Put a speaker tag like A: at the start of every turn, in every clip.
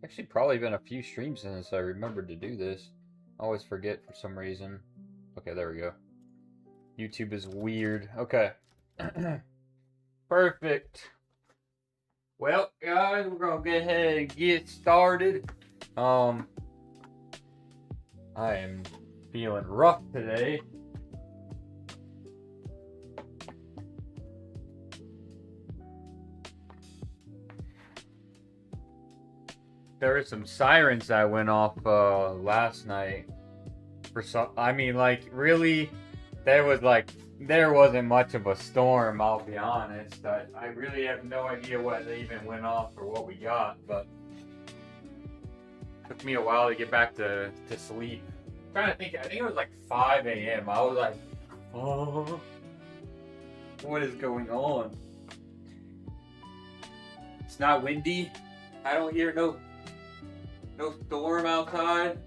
A: Actually, probably been a few streams since I remembered to do this. I always forget for some reason. Okay, there we go. YouTube is weird. Okay. Perfect. Well, guys, we're gonna go ahead and get started. I am feeling rough today. There were some sirens that went off last night. For some, I mean, like really, there wasn't much of a storm. I'll be honest. I really have no idea why they even went off or what we got, but it took me a while to get back to sleep. I'm trying to think. I think it was like 5 a.m. I was like, oh, what is going on? It's not windy. I don't hear no storm outside.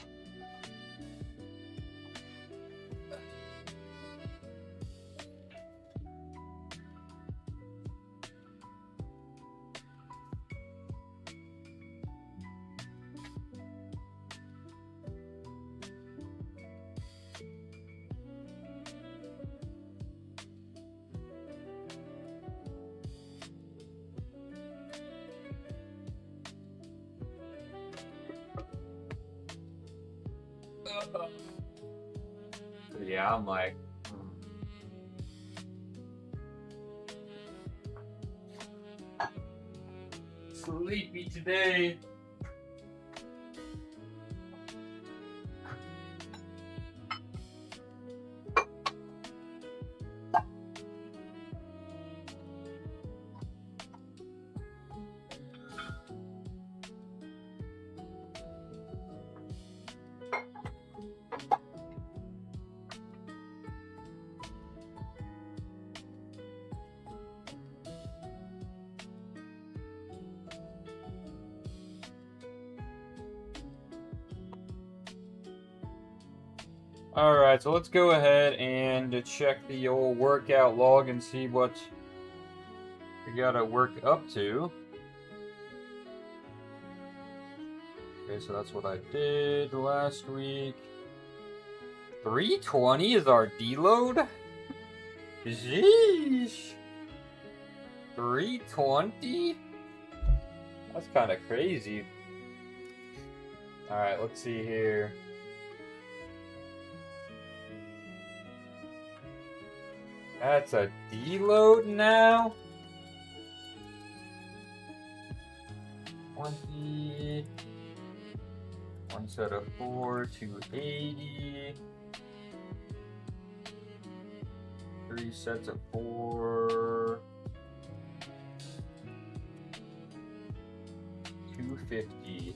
A: Yeah, I'm like, sleepy today. Alright, so let's go ahead and check the old workout log and see what we gotta work up to. Okay, so that's what I did last week. 320 is our deload? Jeez! 320? That's kind of crazy. Alright, let's see here. That's a deload now? 20. One set of 4, 280. 3 sets of 4. 250.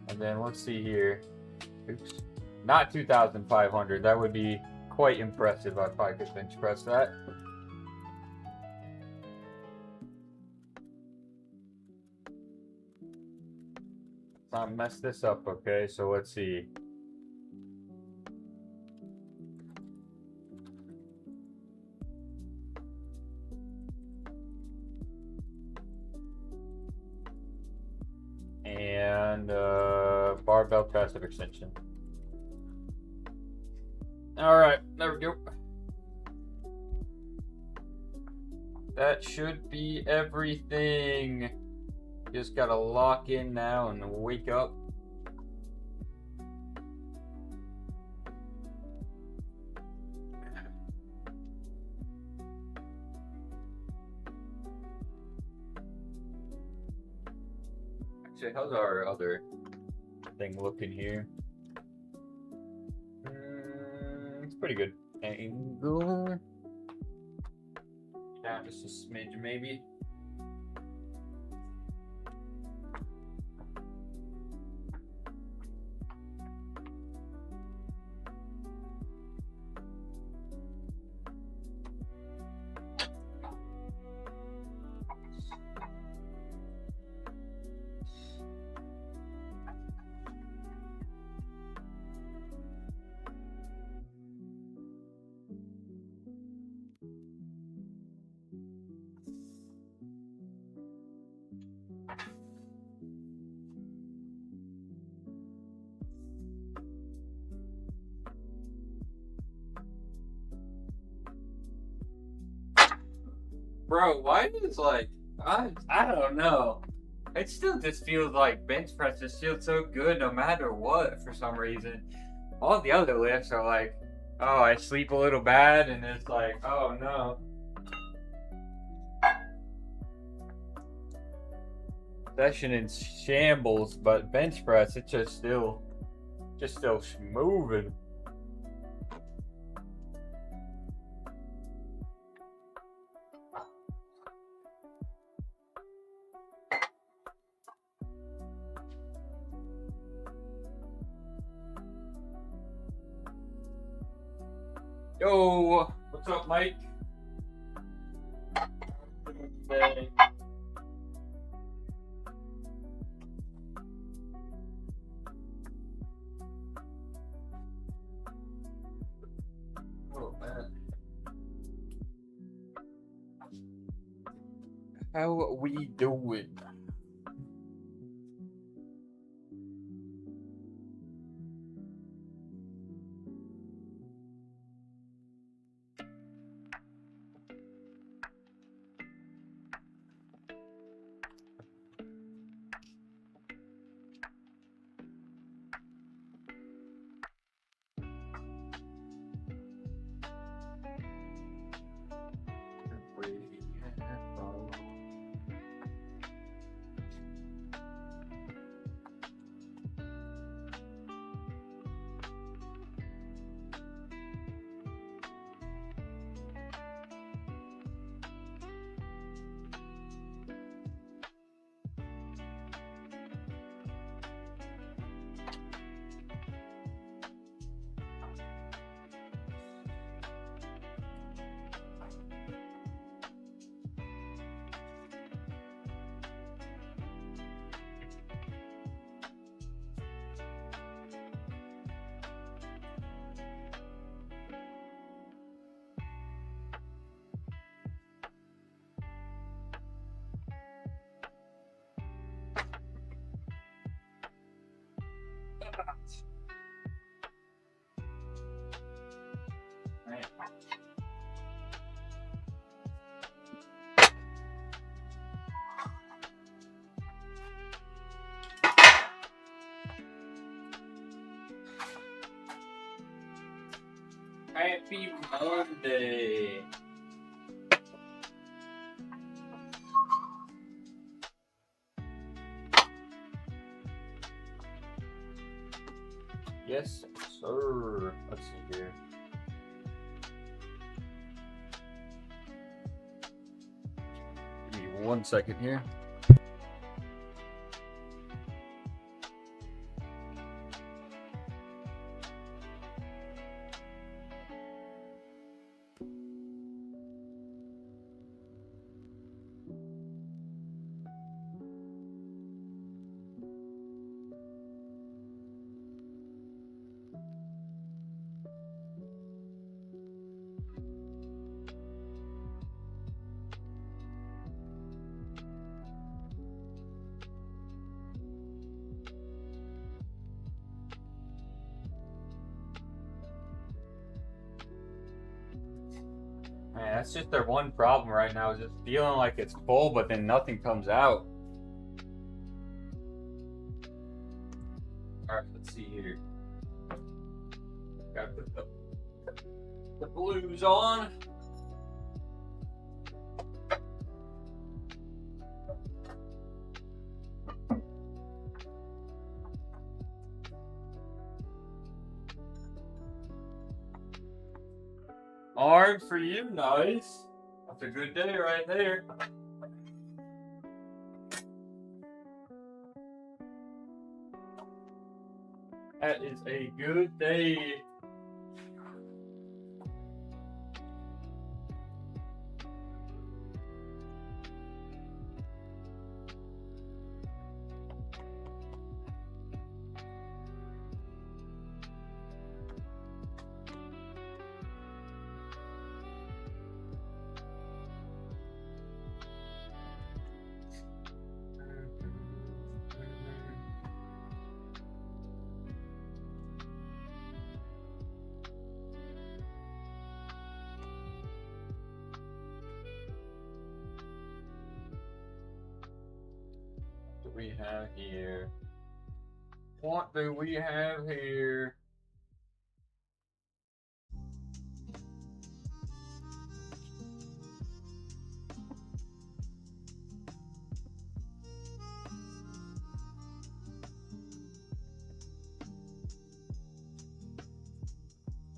A: And then let's see here. Oops. Not 2,500. That would be quite impressive if I could bench press that. Let's not mess this up, okay? So let's see. And barbell tricep extension. Alright, there we go. That should be everything. Just gotta lock in now and wake up. Actually, how's our other thing looking here? It's pretty good. Angle. Down just a smidge, maybe. Bro, why is like I don't know. It still just feels like bench press just feels so good no matter what for some reason. All the other lifts are like, oh, I sleep a little bad, and it's like, oh no. Session in shambles, but bench press, it's just still moving. Yo, what's up, Mike? Hey. Oh man, how we doing? Happy Monday. Yes, sir. Let's see here. Give me 1 second here. Man, that's just their one problem right now, is just feeling like it's full, but then nothing comes out. Alright, let's see here. Gotta put the blues on. Arm for you, nice. That's a good day right there. That is a good day. we have here? What do we have here?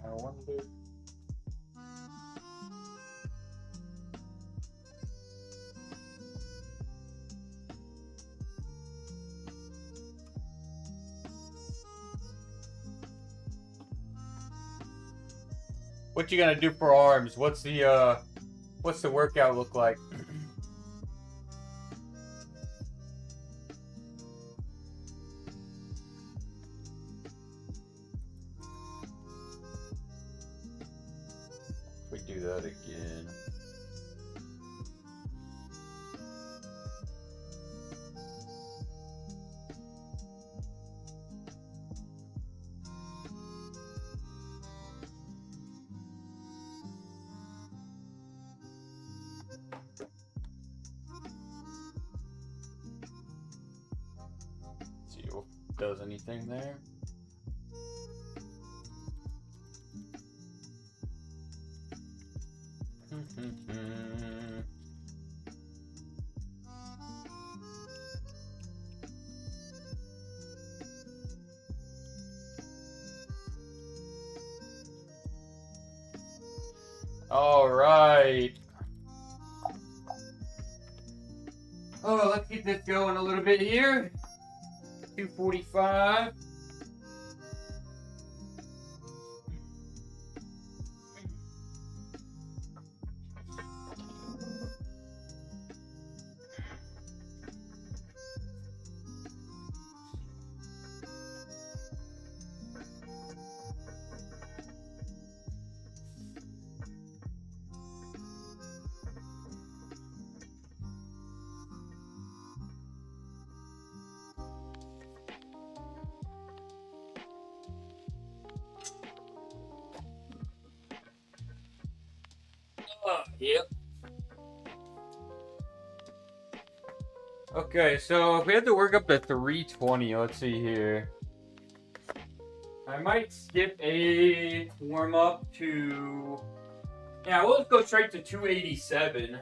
A: I wonder. What you gonna do for arms? What's the workout look like? We do that again. See if it does anything there. All right. Oh, let's get this going a little bit here. 2:45. Yep. Okay, so if we had to work up to 320, let's see here. I might skip a warm up to. Yeah, we'll just go straight to 287.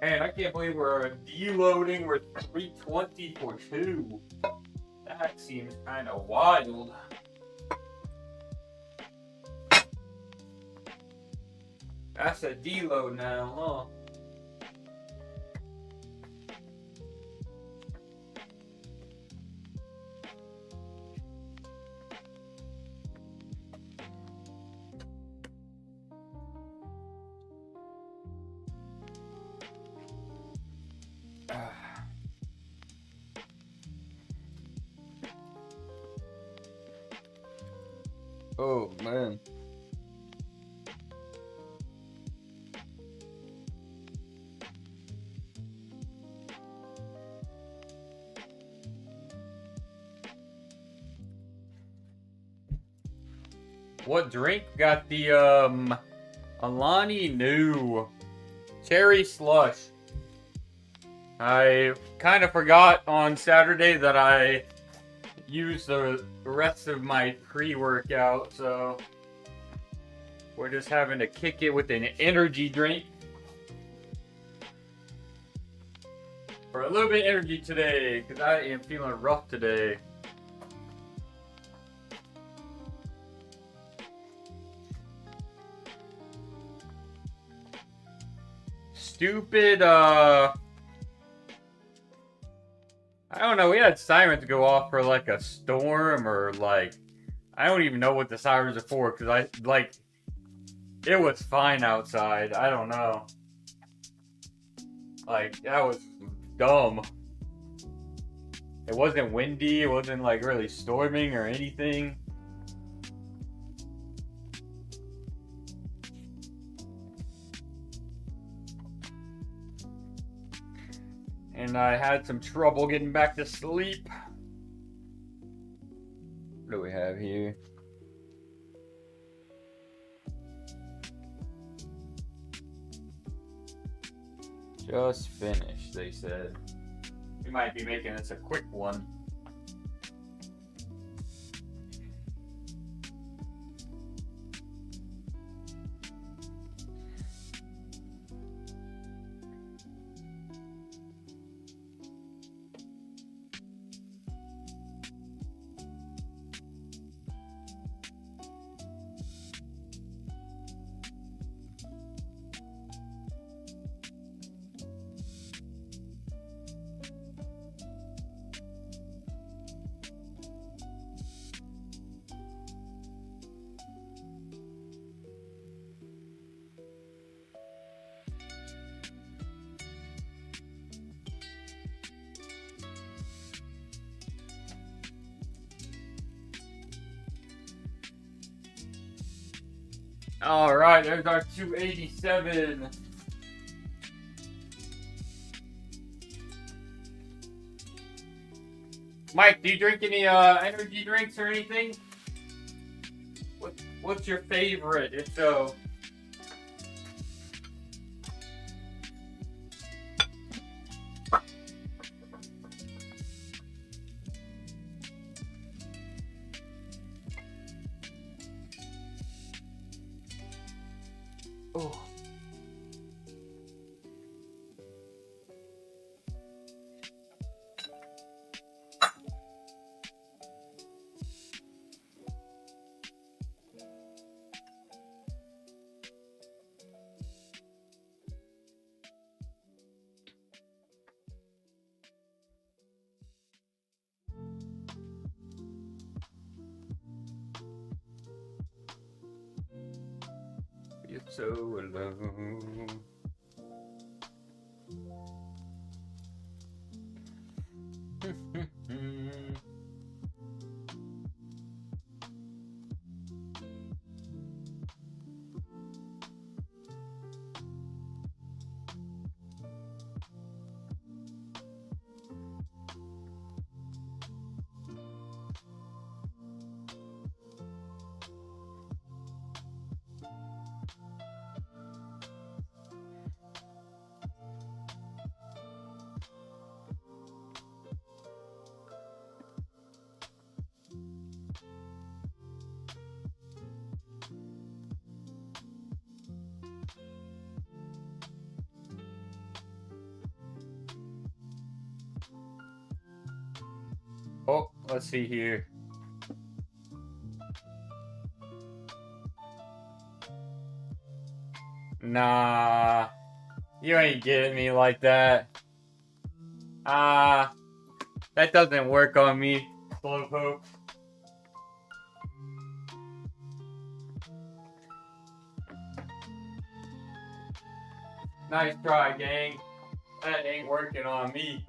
A: Man, I can't believe we're deloading. We're 320 for 2. That seems kind of wild. That's a deload now, huh? Oh, man. What drink got the Alani Nu cherry slush? I kind of forgot on Saturday that I used the rest of my pre-workout, so we're just having to kick it with an energy drink. For a little bit of energy today, because I am feeling rough today. Stupid, I don't know, we had sirens go off for like a storm or like, I don't even know what the sirens are for because it was fine outside. I don't know. Like, that was dumb. It wasn't windy, it wasn't like really storming or anything. And I had some trouble getting back to sleep. What do we have here? Just finished, they said. We might be making this a quick one. All right, there's our 287. Mike, do you drink any energy drinks or anything? What's your favorite, if so? Oh. You're so alone. Oh, let's see here. Nah, you ain't getting me like that. That doesn't work on me, Slowpoke. Nice try, gang. That ain't working on me.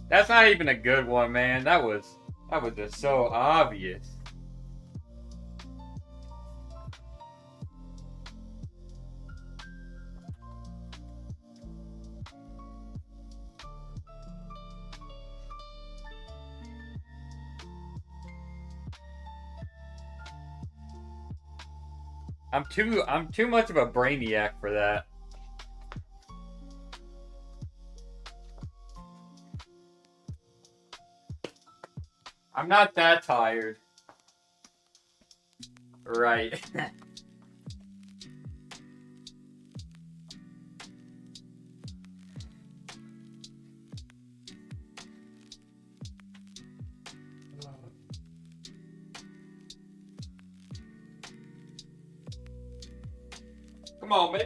A: That's not even a good one, man. That was just so obvious. I'm too much of a brainiac for that. I'm not that tired. Right. Come on, man.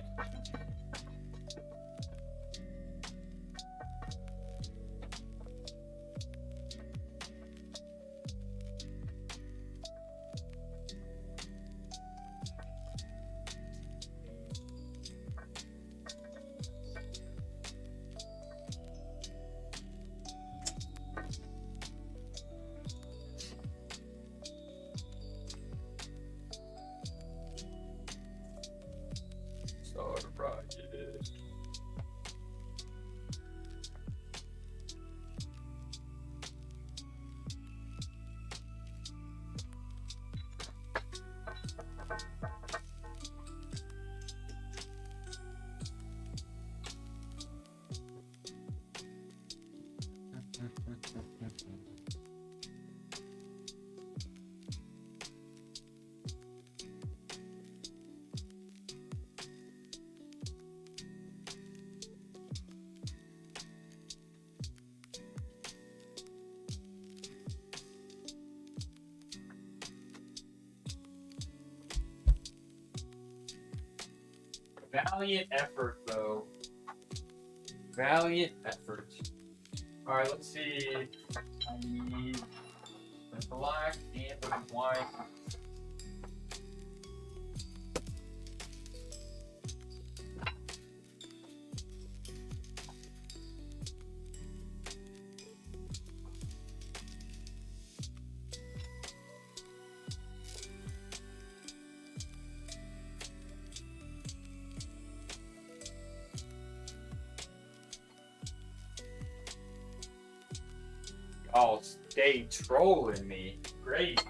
A: Valiant effort, though. Valiant effort. Alright, let's see. I need the black and the white. Oh, stay trolling me. Great.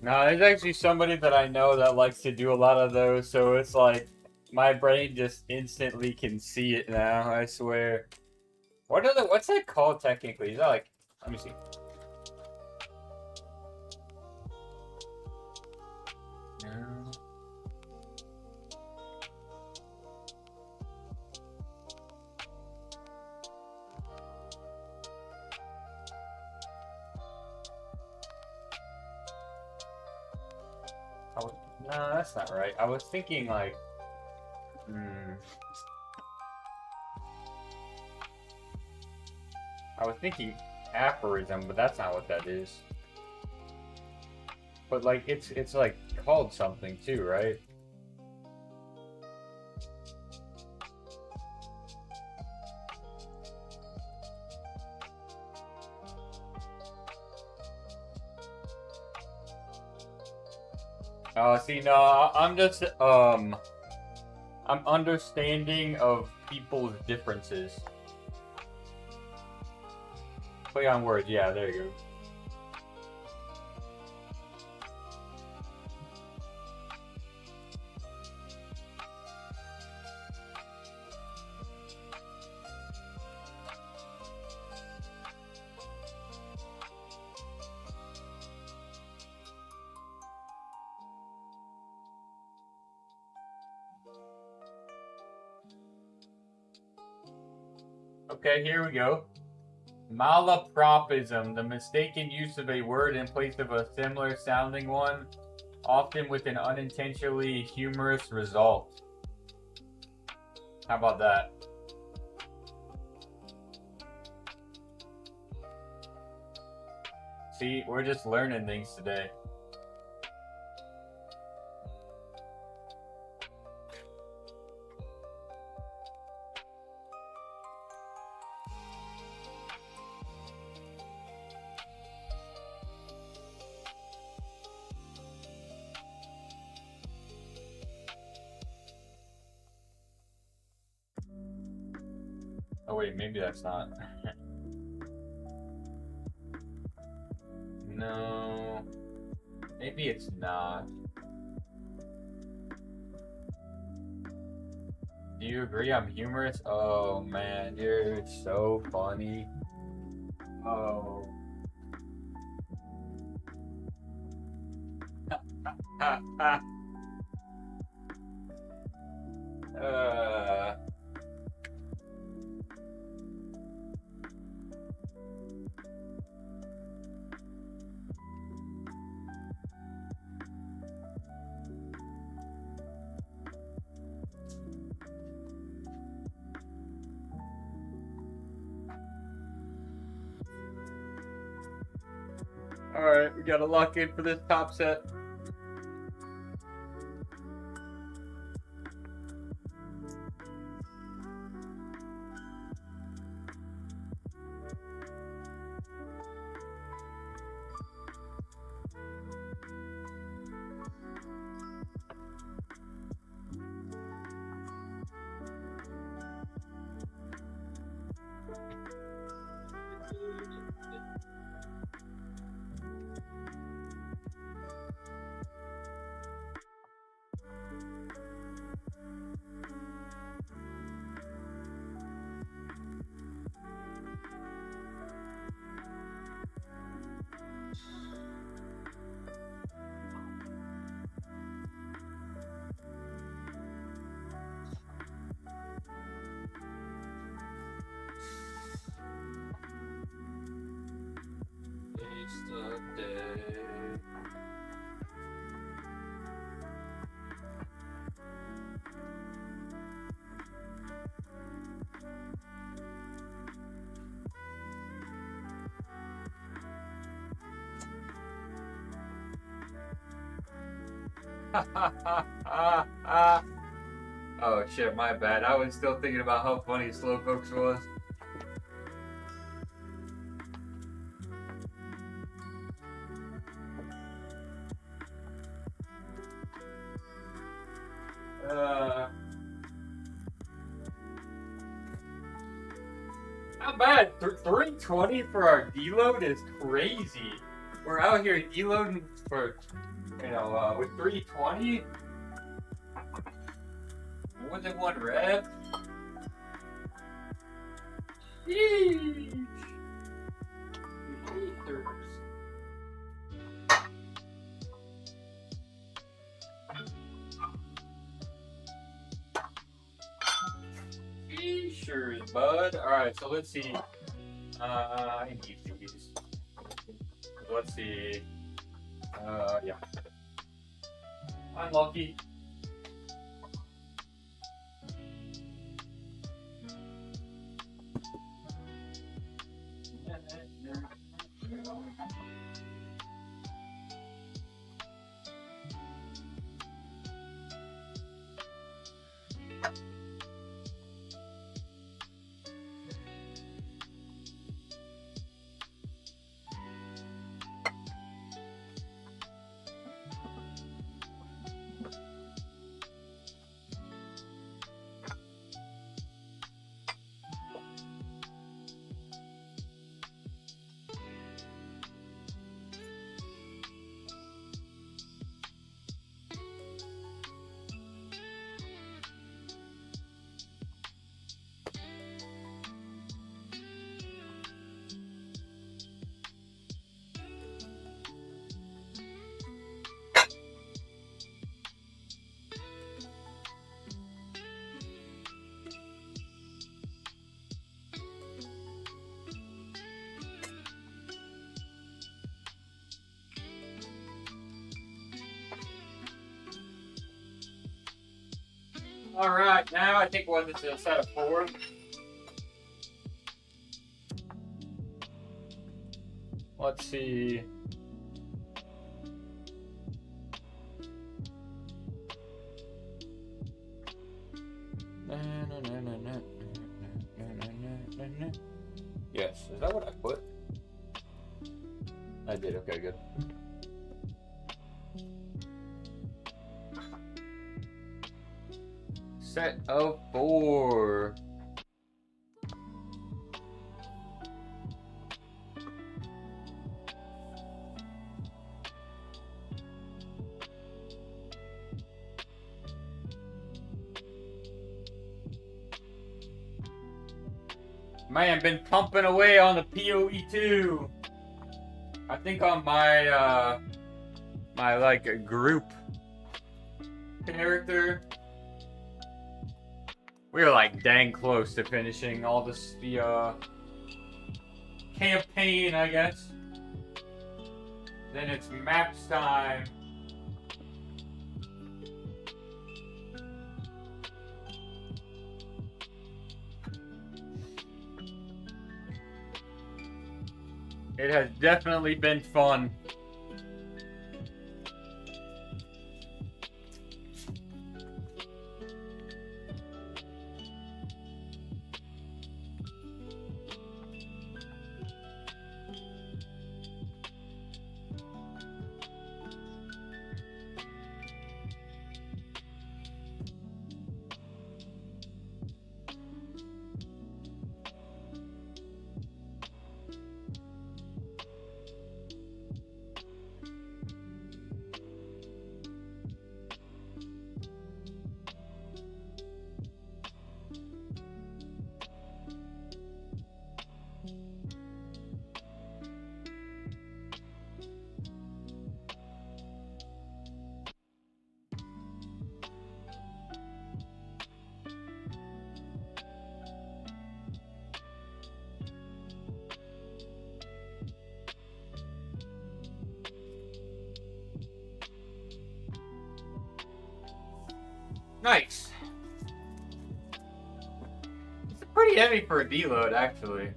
A: No, there's actually somebody that I know that likes to do a lot of those, so it's like my brain just instantly can see it now, I swear. What's that called technically? Is that like, let me see. No. No, that's not right. I was thinking like, I was thinking aphorism, but that's not what that is. But like, it's like called something too, right? See, no, I'm just, I'm understanding of people's differences. Play on words, yeah, there you go. Okay, here we go. Malapropism, the mistaken use of a word in place of a similar sounding one, often with an unintentionally humorous result. How about that? See, we're just learning things today. Oh wait, maybe that's not. No. Maybe it's not. Do you agree I'm humorous? Oh man, you're so funny. Oh. uh. Alright, we gotta lock in for this top set. Oh shit, my bad. I was still thinking about how funny Slowpokes was. Not bad. 320 for our deload is crazy. We're out here deloading for, with 320. More than one rep. Sheesh. Sure, bud. Alright, so let's see. I need these. Let's see. Yeah. Unlucky. Alright, now I think one that's a set of 4. Let's see. Yes, is that what I put? I did, okay, good. Set of 4. Man, been pumping away on the PoE2. I think on my my like group character, we were like dang close to finishing all this the campaign, I guess. Then it's maps time. It has definitely been fun. Nice. It's pretty heavy for a deload, actually.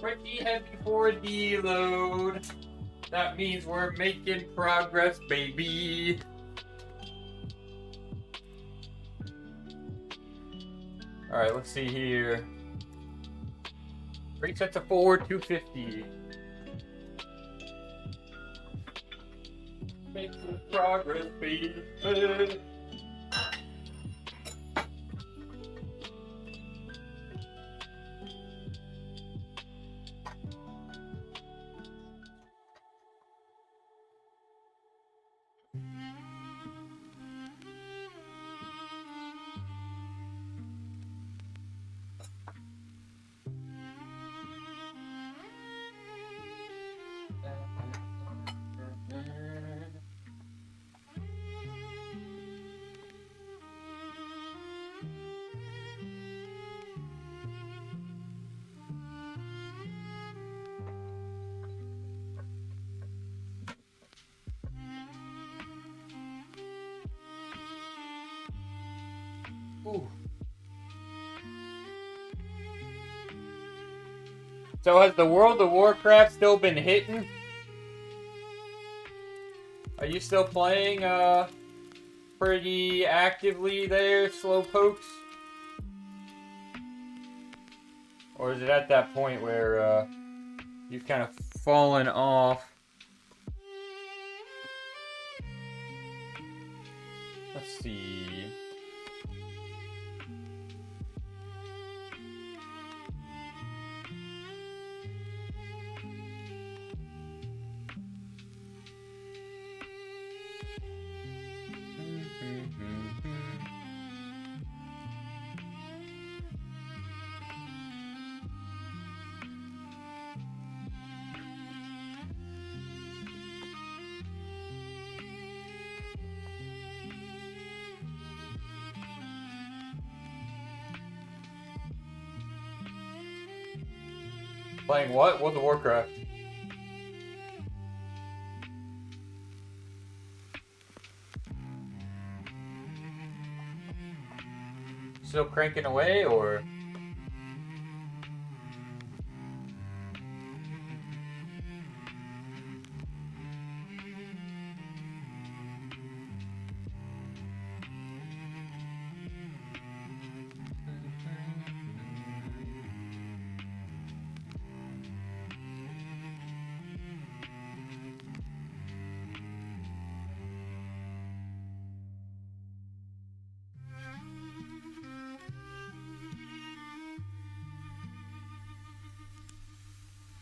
A: Pretty heavy for deload. That means we're making progress, baby. Alright, let's see here. 3 sets of 4, 250. Making progress, baby. Ooh. So has the World of Warcraft still been hitting? Are you still playing pretty actively there, Slowpokes? Or is it at that point where you've kind of fallen off? Let's see. Playing what? World of Warcraft. Still cranking away, or?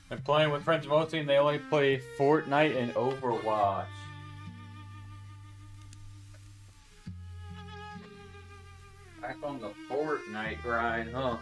A: I'm playing with friends mostly, and they only play Fortnite and Overwatch. Back on the Fortnite grind, huh?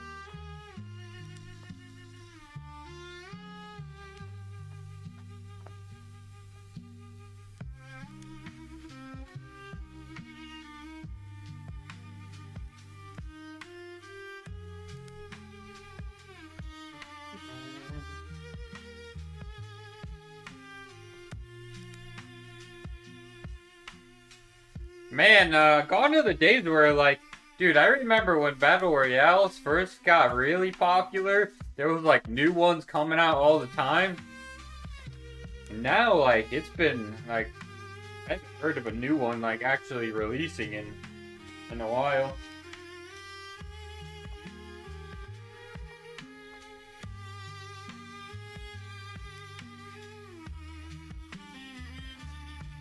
A: Man, gone are the days where, like, dude, I remember when Battle Royales first got really popular, there was, like, new ones coming out all the time. And now, like, it's been, like, I haven't heard of a new one, like, actually releasing in a while.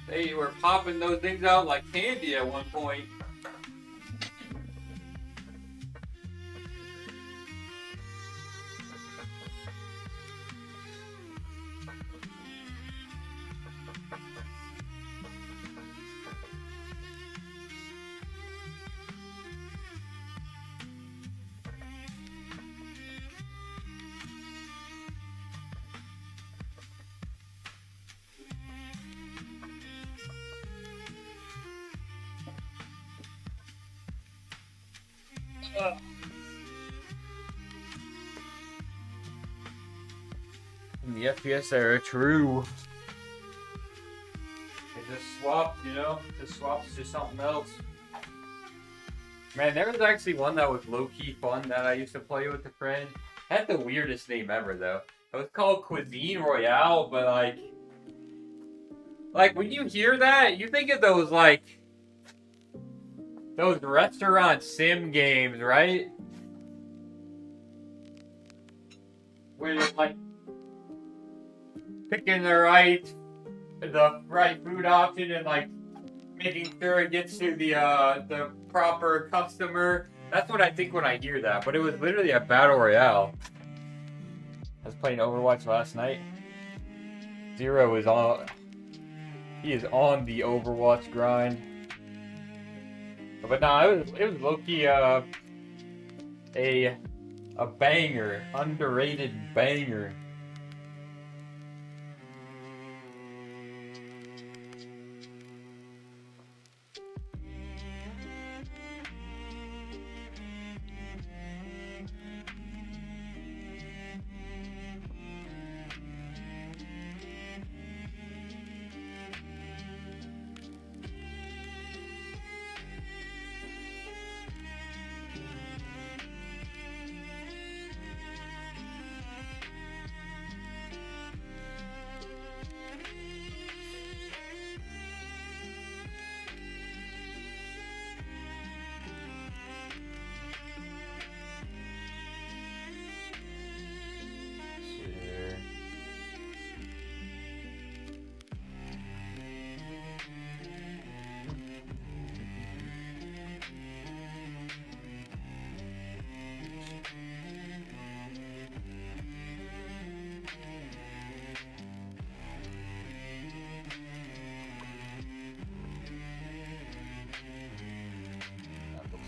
A: They were popping those things out like candy at one point. In the FPS era, true. It just swapped, you know? Just swaps to something else. Man, there was actually one that was low-key fun that I used to play with a friend. Had the weirdest name ever, though. It was called Cuisine Royale, but like when you hear that, you think of those those restaurant sim games, right? Where you're like picking the right food option and like making sure it gets to the proper customer. That's what I think when I hear that. But it was literally a battle royale. I was playing Overwatch last night. Zero is on. He is on the Overwatch grind. But nah, it was low key a banger, underrated banger.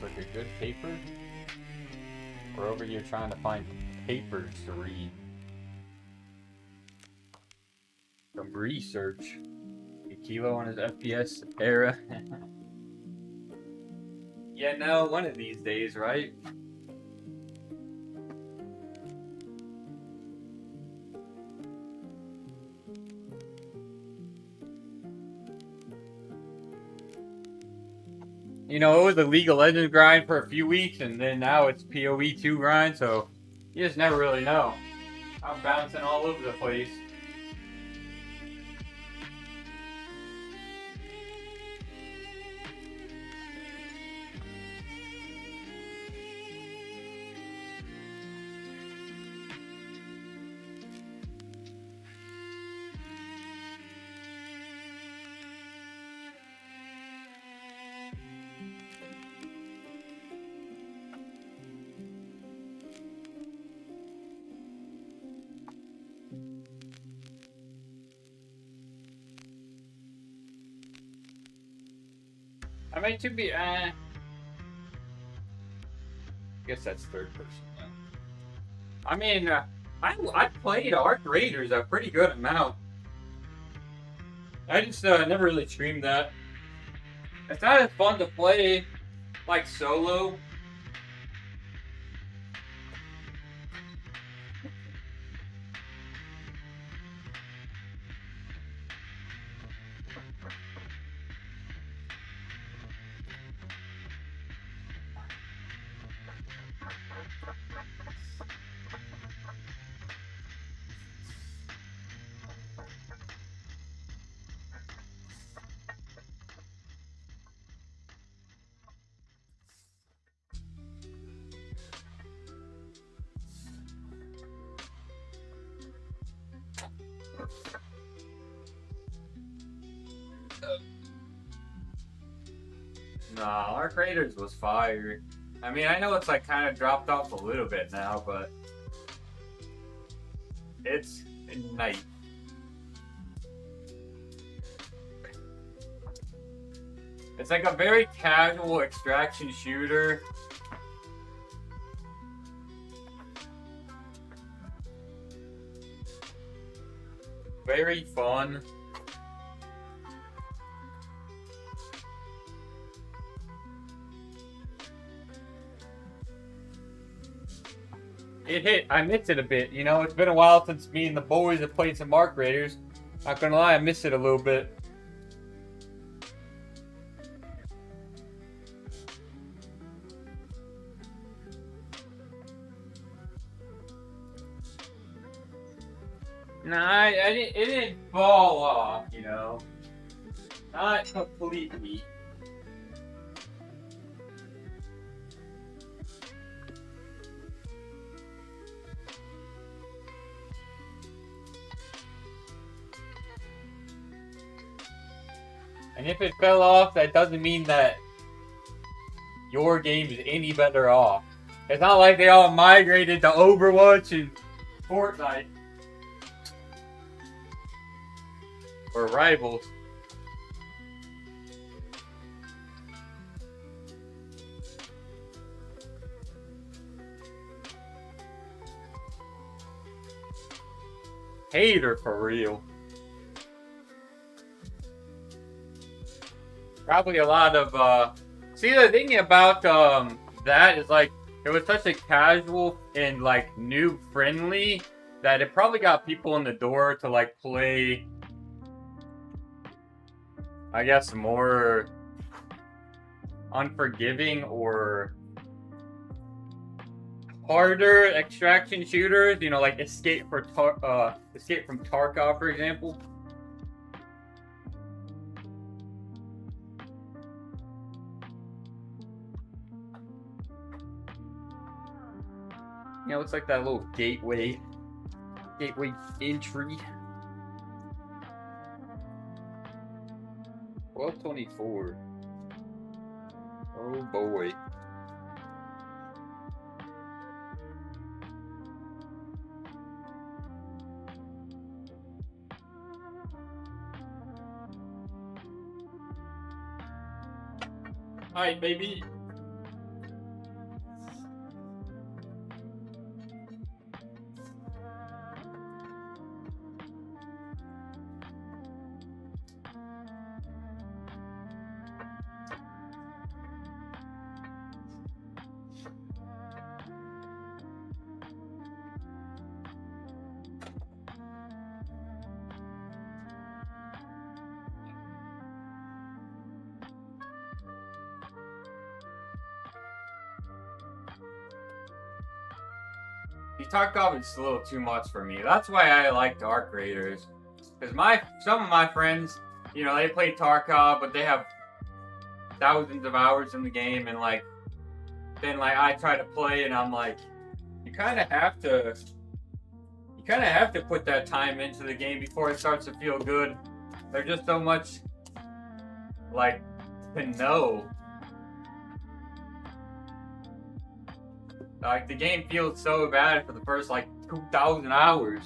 A: Like a good paper. We're over here trying to find papers to read. Some research. A kilo on his FPS era. Yeah, no, one of these days, right? You know, it was a League of Legends grind for a few weeks, and then now it's PoE 2 grind, so you just never really know. I'm bouncing all over the place. I mean, to be, I guess that's third person. Yeah. I mean, I played Arc Raiders a pretty good amount. I just never really streamed that. It's not as fun to play like solo. Nah, Arc Raiders was fire. I mean, I know it's like kind of dropped off a little bit now, but it's nice. It's like a very casual extraction shooter. Very fun. It hit. I missed it a bit. You know, it's been a while since me and the boys have played some Arc Raiders. Not gonna lie, I missed it a little bit. Nah, it didn't fall off, you know. Not completely. And if it fell off, that doesn't mean that your game is any better off. It's not like they all migrated to Overwatch and Fortnite. Or Rivals. Hater for real. Probably a lot of see, the thing about that is like it was such a casual and like noob friendly that it probably got people in the door to like play, I guess, more unforgiving or harder extraction shooters, you know, like Escape from Tarkov, for example. You know, it's like that little gateway entry. 1224. Oh boy. Hi, baby. Tarkov is a little too much for me. That's why I like Dark Raiders. Because some of my friends, you know, they play Tarkov, but they have thousands of hours in the game, and like, then like I try to play, and I'm like, you kind of have to put that time into the game before it starts to feel good. There's just so much, like, to know. Like, the game feels so bad for the first, like, 2,000 hours.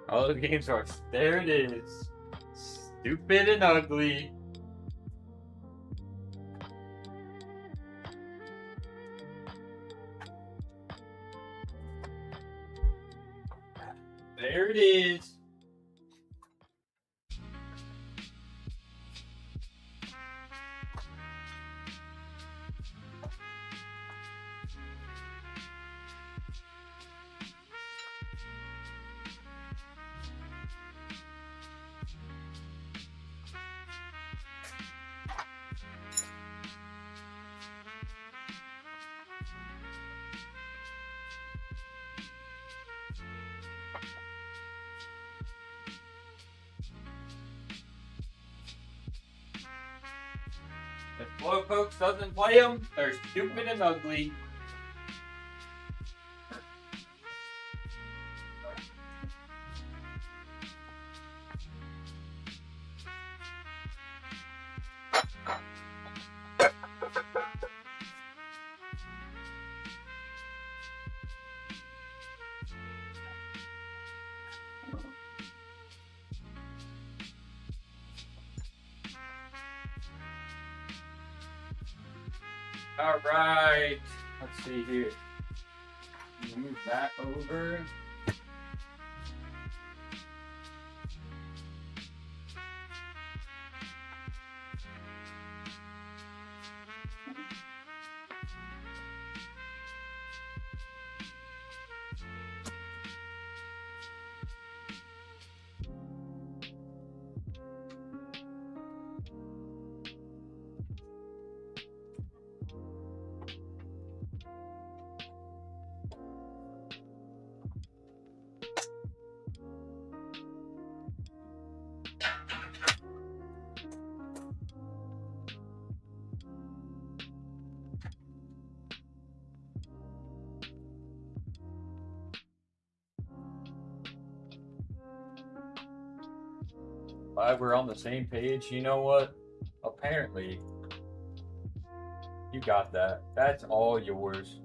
A: All the games are, there it is. Stupid and ugly. There it is. If Flow Folks doesn't play them, they're stupid and ugly. All right, let's see here. Move that over. Glad we're on the same page. You know what? Apparently, you got that. That's all yours.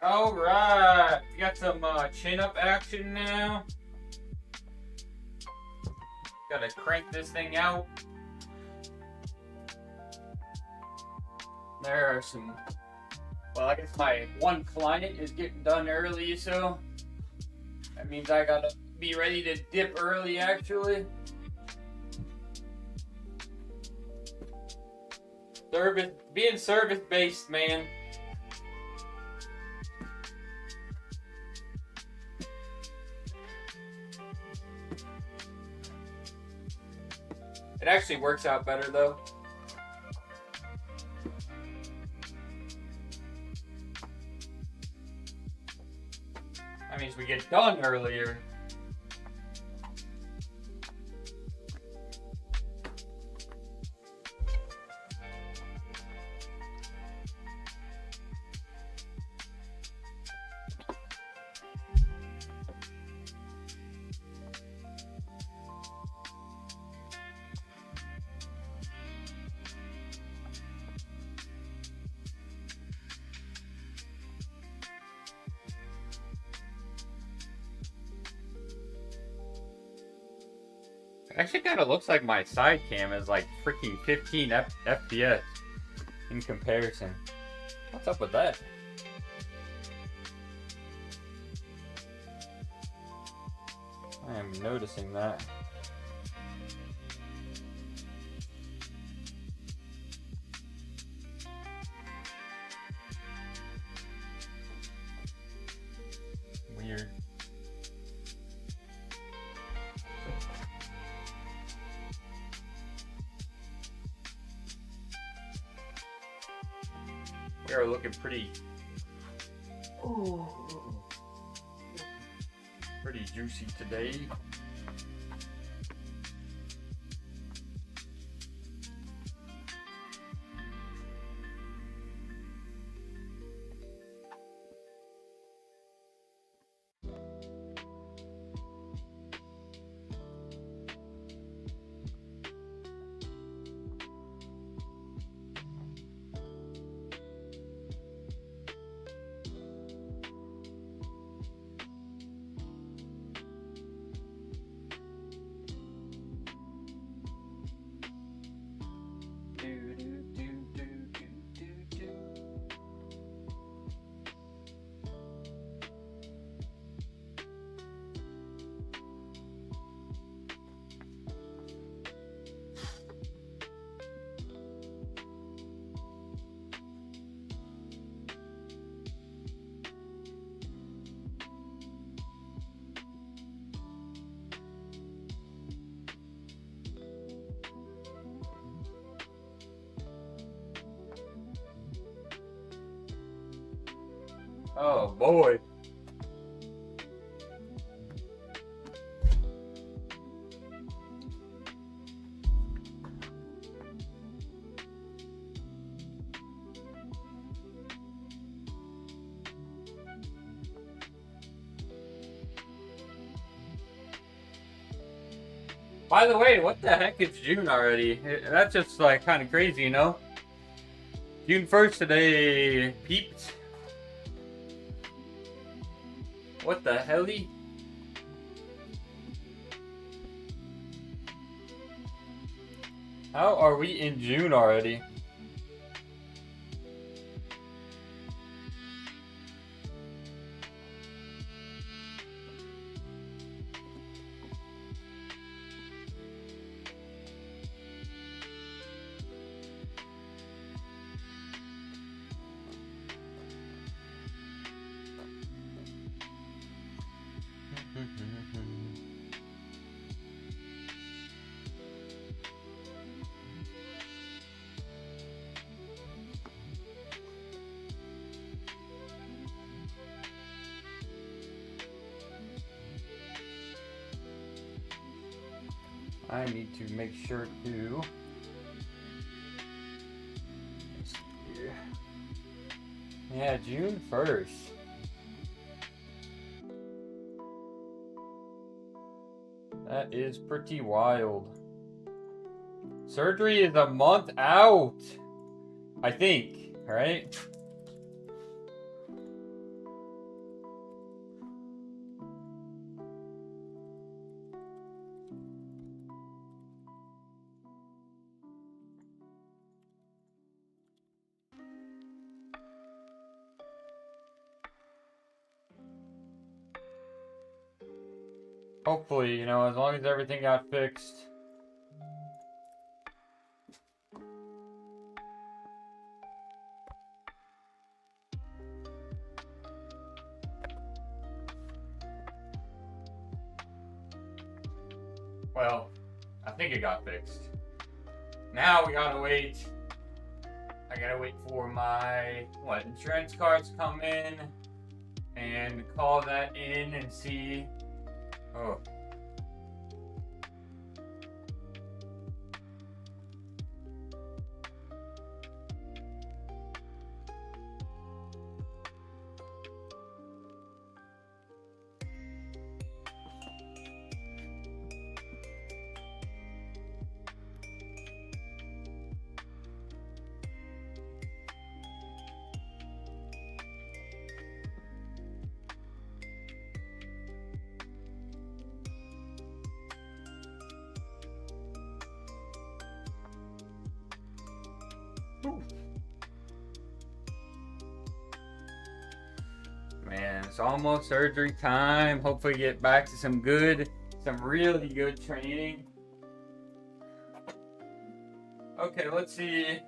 A: All right, we got some chin up action now. Gotta crank this thing out. There are some. Well, I guess my one client is getting done early, so that means I gotta be ready to dip early, actually. Being service based, man. It actually works out better though. That means we get done earlier. Actually kind of looks like my side cam is like freaking 15 FPS in comparison. What's up with that? I am noticing that. Weird. We are looking pretty juicy today. Oh boy. By the way, what the heck? It's June already. That's just like kind of crazy, you know? June 1st today, peeps. What the helly? How are we in June already? I need to make sure to. Yeah, June 1st. That is pretty wild. Surgery is a month out, I think, right? Hopefully, you know, as long as everything got fixed. Well, I think it got fixed. Now we gotta wait. I gotta wait for my, insurance cards to come in and call that in and see. Oh. Man, it's almost surgery time. Hopefully get back to some really good training. Okay, let's see. I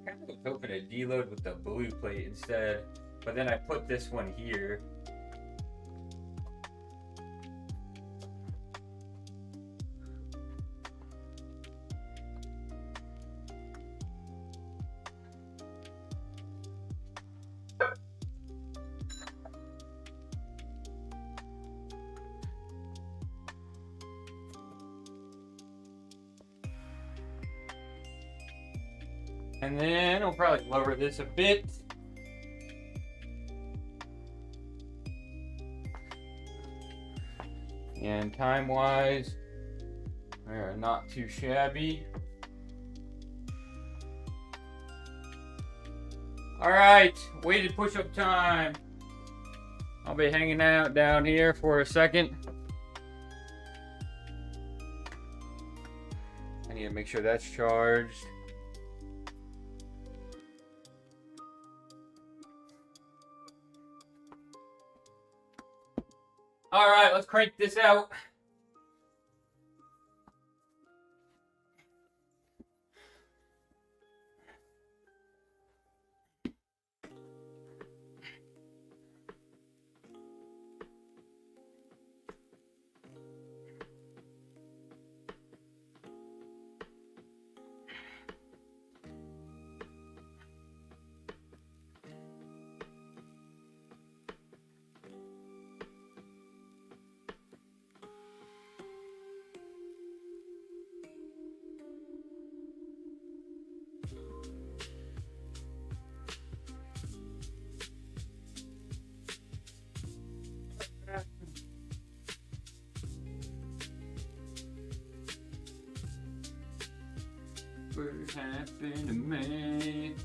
A: kind of was hoping to deload with the blue plate instead, but then I put this one here. And then we'll probably lower this a bit. And time-wise, we are not too shabby. All right, weighted push-up time. I'll be hanging out down here for a second. I need to make sure that's charged. All right, let's crank this out. What happened to me?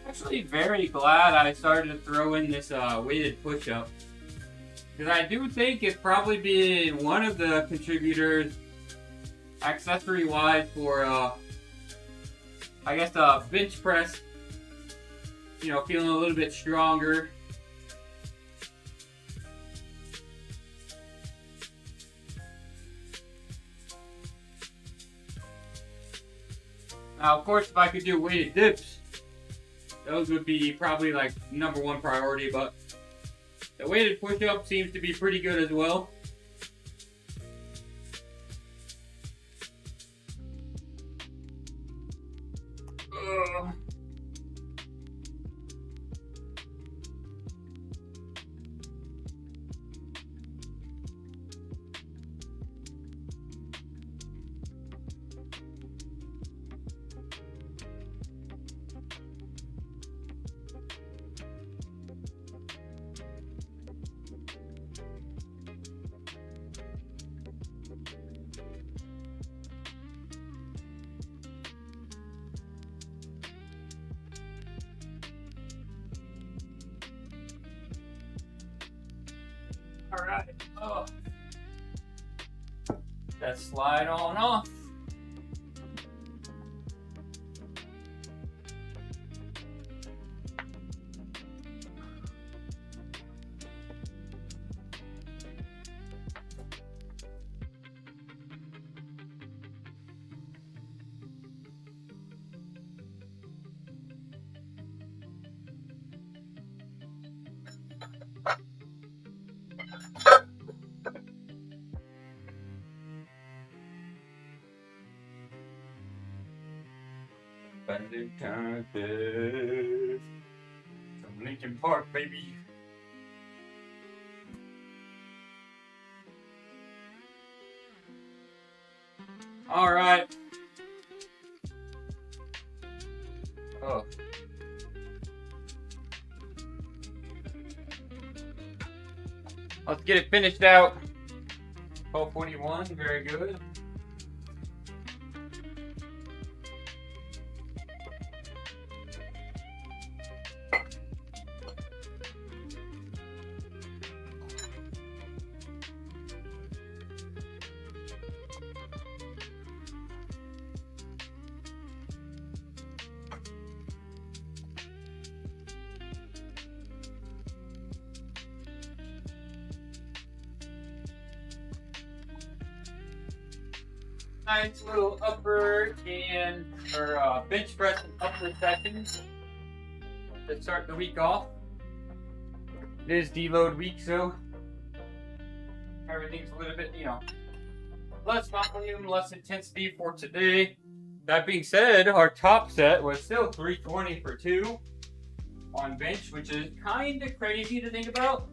A: Actually, very glad I started to throw in this weighted push-up. Because I do think it's probably been one of the contributors, accessory-wise, for, I guess, bench press, you know, feeling a little bit stronger. Now, of course, if I could do weighted dips, those would be probably like #1 priority, but the weighted push-up seems to be pretty good as well. All right. Oh. That slide on off. Bandit Contest. From Lincoln Park, baby. All right. Oh. Let's get it finished out. 12:21, very good. Nice little upper and bench press and upper sessions to start the week off. It is deload week, so everything's a little bit, you know, less volume, less intensity for today. That being said, our top set was still 320 for 2 on bench, which is kind of crazy to think about.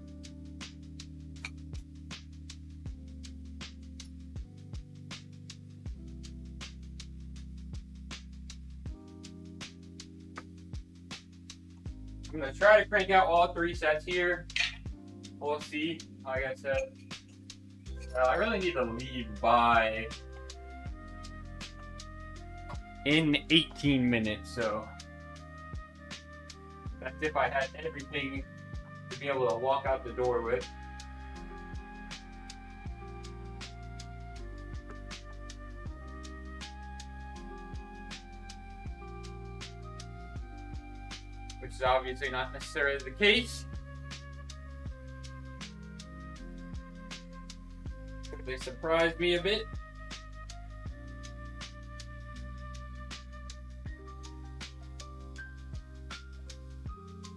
A: I'm going to try to crank out all 3 sets here. We'll see. Like I said, I really need to leave by in 18 minutes, so that's if I had everything to be able to walk out the door with. Which is obviously not necessarily the case. They surprised me a bit.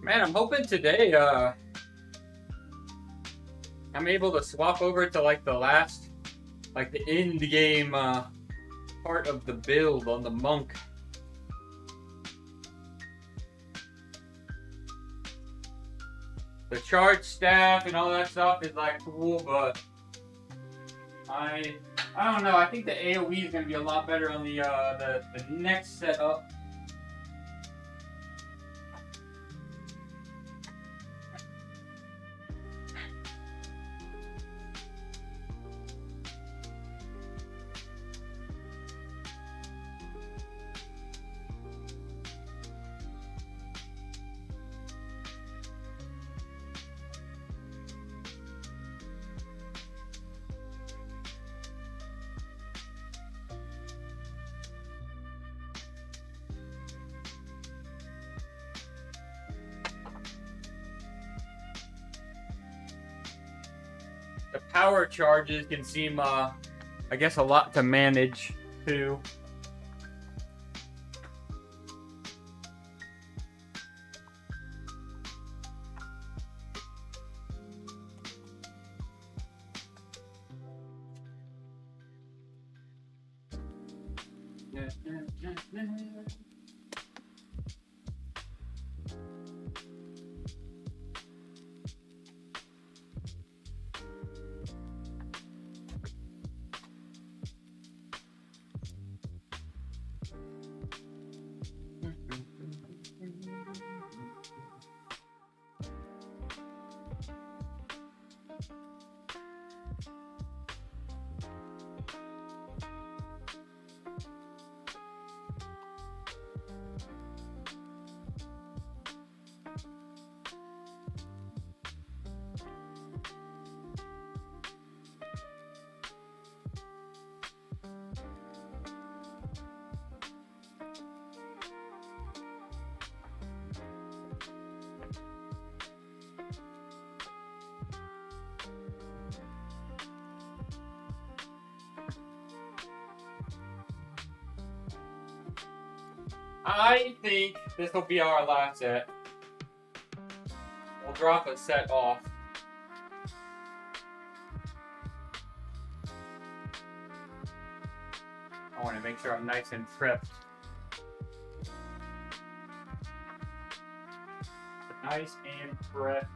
A: Man, I'm hoping today I'm able to swap over to like the last, like the end game part of the build on the monk. The charge staff and all that stuff is like cool, but I don't know. I think the AoE is going to be a lot better on the next setup. power charges can seem, I guess, a lot to manage too. I think this will be our last set. We'll drop a set off. I want to make sure I'm nice and prepped. Nice and prepped.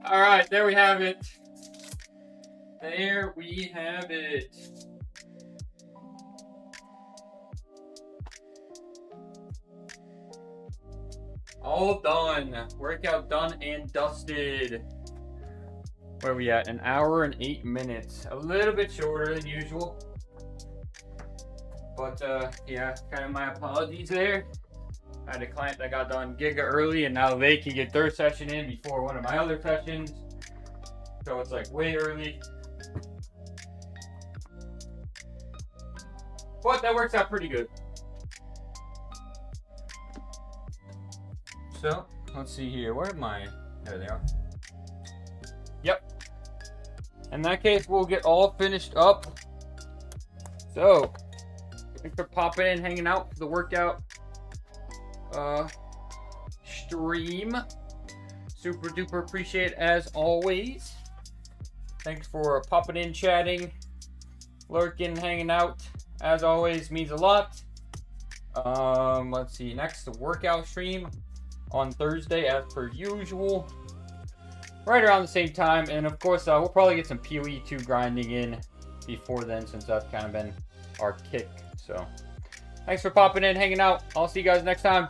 A: All right, there we have it. There we have it. All done. Workout done and dusted. Where are we at? 1 hour and 8 minutes. A little bit shorter than usual. But yeah, kind of my apologies there. I had a client that got done giga early, and now they can get their session in before one of my other sessions. So it's like way early. But that works out pretty good. So, let's see here. Where am I? There they are. Yep. In that case, we'll get all finished up. So, thanks for popping in, hanging out for the workout stream. Super duper appreciate it as always. Thanks for popping in, chatting, lurking, hanging out. As always, means a lot. Let's see. Next, the workout stream on Thursday, as per usual, right around the same time. And of course, we'll probably get some PoE 2 grinding in before then, since that's kind of been our kick. So, thanks for popping in, hanging out. I'll see you guys next time.